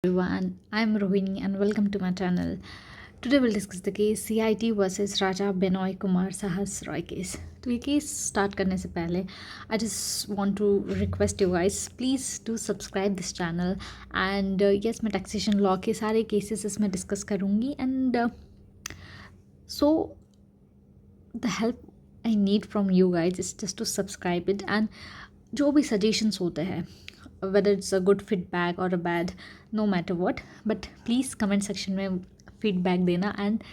Everyone, I'm Rohini and welcome to my channel. Today we'll discuss the case CIT versus Raja Benoy Kumar Sahas Roy case. तो ये case start करने से पहले I just want to request you guys please do subscribe this channel and yes मैं taxation law के सारे cases इसमें discuss करूँगी and so the help I need from you guys is just to subscribe it and जो भी suggestions होते हैं whether it's a good feedback or a bad, no matter what, but please comment section में feedback देना and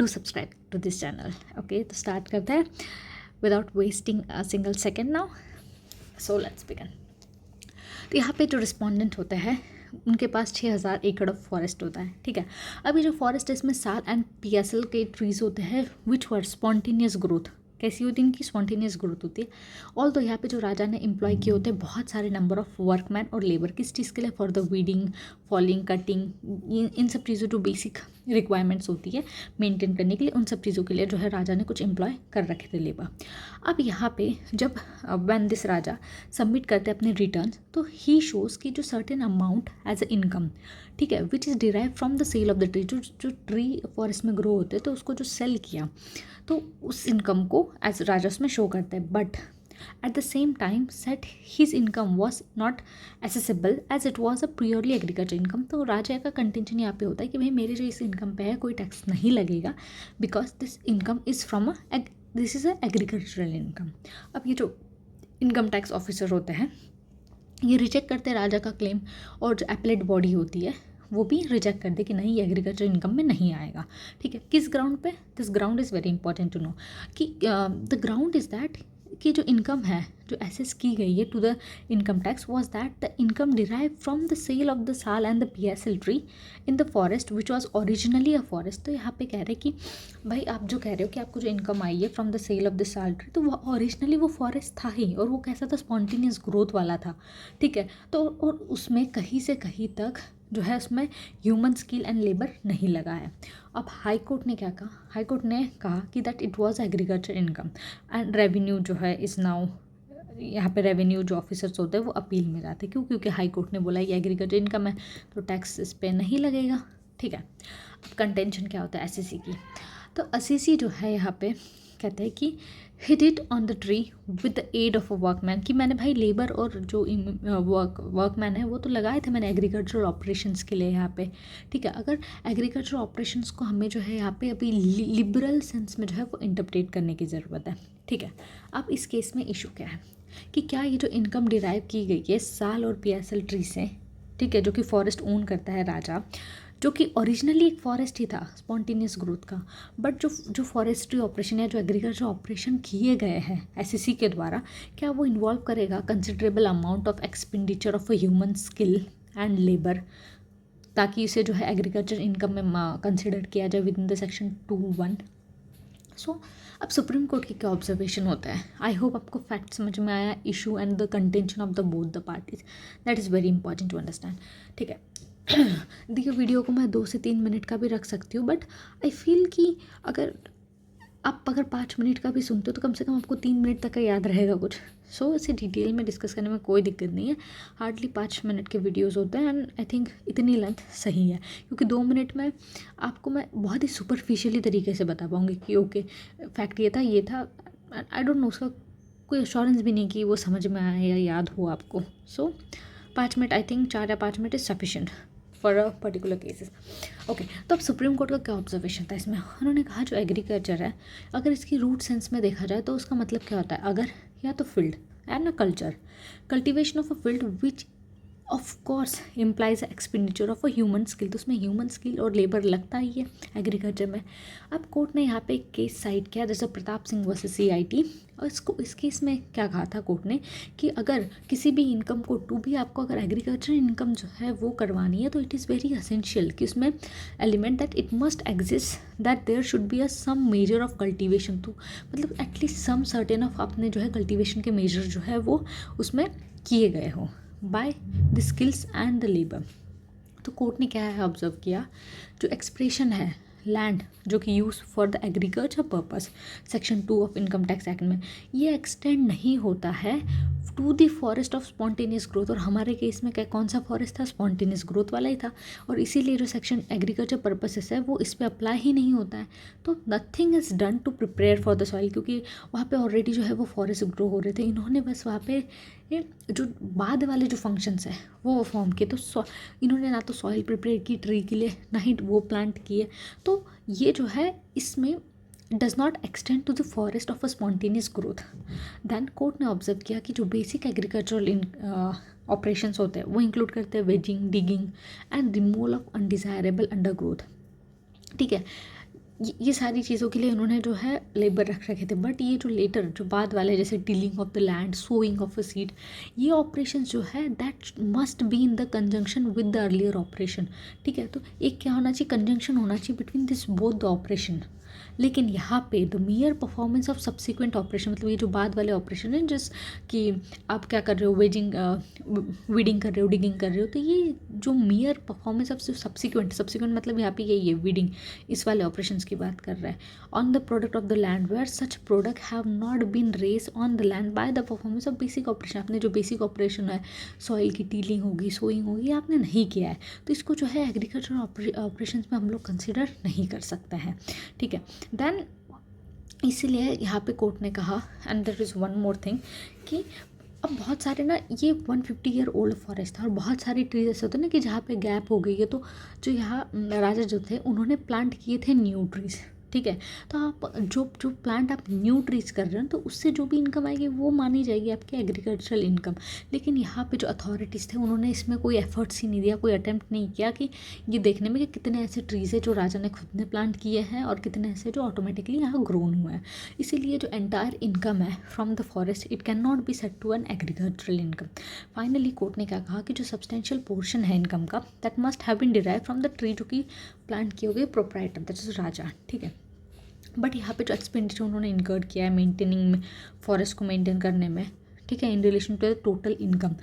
do subscribe to this channel. Okay, तो start करते हैं without wasting a single second now. So let's begin. तो यहाँ पे जो respondent होते हैं उनके पास 6000 एकड़ ऑफ फॉरेस्ट होता है, ठीक है। अभी जो फॉरेस्ट है इसमें साल एंड PSL के ट्रीज होते हैं विच वर स्पॉन्टेनियस ग्रोथ। कैसी होती है इनकी स्पॉन्टेनियस ग्रोथ होती है। ऑल तो यहाँ पे जो राजा ने एम्प्लॉय किए होते हैं बहुत सारे नंबर ऑफ वर्कमैन और लेबर किस चीज़ के लिए, for the weeding, falling, cutting, इन सब चीज़ों जो बेसिक रिक्वायरमेंट्स होती है मेंटेन करने के लिए, उन सब चीज़ों के लिए जो है राजा ने कुछ एम्प्लॉय कर रखे थे लेबर। अब यहाँ पे जब व्हेन दिस राजा सबमिट करते हैं अपने रिटर्न तो ही शोज़ कि जो certain amount as a income, ठीक है, which is derive from the sale of the tree. जो ट्री फॉरेस्ट में ग्रो होते हैं तो उसको जो सेल किया तो उस इनकम को एज राजा उसमें शो करता है। But at the same time set his income was not assessable as it was a purely agriculture income. तो राजा का कंटेंशन यहाँ पे होता है कि भाई मेरे जो इस इनकम पे है कोई टैक्स नहीं लगेगा because this income is from this is a agricultural income. अब ये जो इनकम टैक्स ऑफिसर होते हैं ये रिजेक्ट करते हैं राजा का क्लेम, और जो एपलेट बॉडी होती है वो भी रिजेक्ट कर दे कि नहीं ये एग्रीकल्चर इनकम में नहीं आएगा, ठीक है। किस ग्राउंड पे? This ground is very important to know कि द ग्राउंड इज़ दैट कि जो इनकम है जो एसेस की गई है to the income tax was that the income derive from the sale of the sal and the PSL tree in the forest which was originally a forest. तो यहाँ पे कह रहे हैं कि भाई आप जो कह रहे हो कि आपको जो इनकम आई है from the sale of the sal tree, तो वो ओरिजिनली वो फॉरेस्ट था ही, और वो कैसा था, स्पॉन्टेनियस ग्रोथ वाला था, ठीक है। तो और उसमें कहीं से कहीं तक जो है उसमें ह्यूमन स्किल एंड लेबर नहीं लगा है। अब हाई कोर्ट ने क्या कहा? हाई कोर्ट ने कहा कि that it was agriculture income and revenue जो है इज़ नाउ, यहाँ पे रेवेन्यू जो ऑफिसर्स होते हैं वो अपील में जाते हैं। क्यों? क्योंकि हाई कोर्ट ने बोला ये एग्रीकल्चर इनकम है तो टैक्स इस पर नहीं लगेगा, ठीक है। अब कंटेंशन क्या होता है SEC की? तो SEC जो है यहाँ पे कहते हैं कि hit it on the tree with the aid of a workman, कि मैंने भाई लेबर और जो वर्कमैन है वो तो लगाए थे मैंने एग्रीकल्चरल ऑपरेशंस के लिए यहाँ पे, ठीक है। अगर एग्रीकल्चरल ऑपरेशंस को हमें जो है यहाँ पे अभी लिबरल सेंस में जो है वो इंटरप्रेट करने की ज़रूरत है, ठीक है। अब इस केस में इशू क्या है कि क्या ये जो इनकम डिराइव की गई है साल और PSL ट्री से, ठीक है, जो कि फॉरेस्ट ओन करता है राजा, जो कि ओरिजिनली एक फॉरेस्ट ही था स्पॉन्टेनियस ग्रोथ का, बट जो फॉरेस्ट्री ऑपरेशन या जो एग्रीकल्चर ऑपरेशन किए गए हैं SEC के द्वारा, क्या वो इन्वॉल्व करेगा considerable amount of expenditure of a human skill and labour, ताकि इसे जो है एग्रीकल्चर इनकम में कंसिडर किया जाए विद इन द सेक्शन 2(1). सो अब सुप्रीम कोर्ट की क्या ऑब्जर्वेशन होता है? आई होप आपको फैक्ट समझ में आया, issue and the contention of the both the parties, that is very important to understand, ठीक है। देखिए वीडियो को मैं 2 से 3 मिनट का भी रख सकती हूँ, बट आई फील कि अगर 5 मिनट का भी सुनते हो तो कम से कम आपको 3 मिनट तक का याद रहेगा कुछ। सो इसे डिटेल में डिस्कस करने में कोई दिक्कत नहीं है। हार्डली 5 मिनट के वीडियोस होते हैं एंड आई थिंक इतनी लेंथ सही है, क्योंकि 2 मिनट में आपको मैं बहुत ही सुपरफिशियली तरीके से बता पाऊँगी कि ओके फैक्ट ये था। आई डोंट नो, उसका कोई एश्योरेंस भी नहीं कि वो समझ में आए या याद हो आपको। सो 5 मिनट, आई थिंक 4 या 5 minute is sufficient for a particular cases, okay. तो अब सुप्रीम कोर्ट का क्या ऑब्जर्वेशन था इसमें? उन्होंने कहा जो एग्रीकल्चर है अगर इसकी रूट सेंस में देखा जाए तो उसका मतलब क्या होता है? अगर या तो field and a culture, cultivation of a field which of course implies expenditure of a human skill, तो उसमें ह्यूमन स्किल और लेबर लगता ही है एग्रीकल्चर में। अब कोर्ट ने यहाँ पे एक केस साइड किया जैसे प्रताप सिंह वर्सेस CIT, और इस केस में क्या कहा था कोर्ट ने कि अगर किसी भी इनकम को टू भी आपको अगर एग्रीकल्चर इनकम जो है वो करवानी है तो इट इज़ वेरी असेंशियल कि उसमें element that it must exist that there should be a some measure of cultivation, तो मतलब एटलीस्ट सम सर्टेन ऑफ आपने जो है कल्टिवेशन के मेजर जो है वो उसमें किए गए हो by the skills and the labour. तो कोर्ट ने क्या है ऑब्जर्व किया, जो एक्सप्रेशन है लैंड जो कि use for the agriculture purpose section 2 of income tax act में, ये एक्सटेंड नहीं होता है to the forest of spontaneous growth, और हमारे केस में क्या कौन सा फॉरेस्ट था, स्पॉन्टेनियस ग्रोथ वाला ही था, और इसीलिए जो सेक्शन एग्रीकल्चर पर्पसेस है वो इस पर अप्लाई ही नहीं होता है। तो nothing is done to prepare for the soil, क्योंकि वहाँ पे ऑलरेडी जो है वो फॉरेस्ट ग्रो हो रहे थे, इन्होंने बस वहाँ पे जो बाद वाले जो फंक्शंस है वो फॉर्म किए। तो इन्होंने ना तो सॉइल प्रिपेयर की ट्री के लिए, ना ही वो प्लांट किए। तो ये जो है इसमें does not extend to the forest of a spontaneous growth. Then court ने ऑब्जर्व किया कि जो बेसिक एग्रीकल्चरल ऑपरेशंस होते हैं वो इंक्लूड करते हैं waging, digging and removal of undesirable under growth. ठीक है, ये सारी चीज़ों के लिए उन्होंने जो है लेबर रख रखे थे। बट ये जो लेटर जो बाद वाले जैसे tilling of the land, sowing of a seed, ये ऑपरेशन जो है that must be in the conjunction with the earlier operation. ठीक है, तो एक क्या होना चाहिए, कंजंक्शन होना चाहिए between this both the operation. लेकिन यहाँ पे the मियर performance of subsequent operation, मतलब ये जो बाद वाले ऑपरेशन है जिस कि आप क्या कर रहे हो, वेजिंग वीडिंग कर रहे हो, डिगिंग कर रहे हो, तो ये जो मियर परफॉर्मेंस ऑफ सब्सिक्वेंट मतलब यहाँ पे यही है, वीडिंग, इस वाले ऑपरेशन की बात कर रहा है, on the product of the land where such product have not been raise on the land by the performance of basic operation. आपने जो बेसिक ऑपरेशन है, सॉइल की टीलिंग होगी, सोइंग होगी, आपने नहीं किया है, तो इसको जो है एग्रीकल्चर ऑपरेशन में हम लोग कंसिडर नहीं कर सकते हैं। ठीक है, देन इसीलिए यहाँ पे कोर्ट ने कहा, and there is one more thing, कि अब बहुत सारे ना ये 150 ईयर ओल्ड फॉरेस्ट था, और बहुत सारी ट्रीज ऐसे होते हैं ना कि जहाँ पे गैप हो गई है, तो जो यहाँ राजा जो थे उन्होंने प्लांट किए थे न्यू ट्रीज। ठीक है, तो आप जो प्लांट आप न्यू ट्रीज कर रहे हैं तो उससे जो भी इनकम आएगी वो मानी जाएगी आपकी एग्रीकल्चरल इनकम। लेकिन यहाँ पे जो अथॉरिटीज़ थे उन्होंने इसमें कोई एफर्ट्स ही नहीं दिया, कोई अटेम्प्ट नहीं किया कि ये देखने में कि कितने ऐसे ट्रीज़ है जो राजा ने खुद ने प्लांट किए हैं और कितने ऐसे जो ऑटोमेटिकली यहाँ ग्रोन हुए हैं। इसीलिए जो एंटायर इनकम है from the forest it can not be set to an agricultural income. Finally court ने क्या कहा कि जो सब्सटेंशियल पोर्शन है इनकम का that must have been derive from the tree जो कि प्लांट किए हुए प्रोप्राइटर दैट इज राजा। ठीक है, बट यहाँ पे जो एक्सपेंडिचर उन्होंने इनकर्ड किया है मेंटेनिंग में, फॉरेस्ट को मेंटेन करने में, ठीक है, in relation to the total income,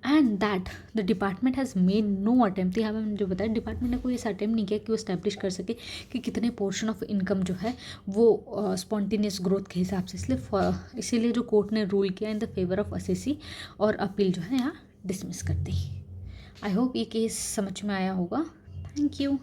and that the department has made no attempt. यहाँ पे मैंने जो बताया डिपार्टमेंट ने कोई ऐसा अटेम्प्ट नहीं किया कि वो स्टैब्लिश कर सके कि कितने पोर्शन ऑफ इनकम जो है वो स्पॉन्टेनियस ग्रोथ के हिसाब से। इसीलिए जो कोर्ट ने रूल किया in the favour of assessee, और अपील जो है यहाँ डिसमिस कर दी। आई होप ये केस समझ में आया होगा। Thank you.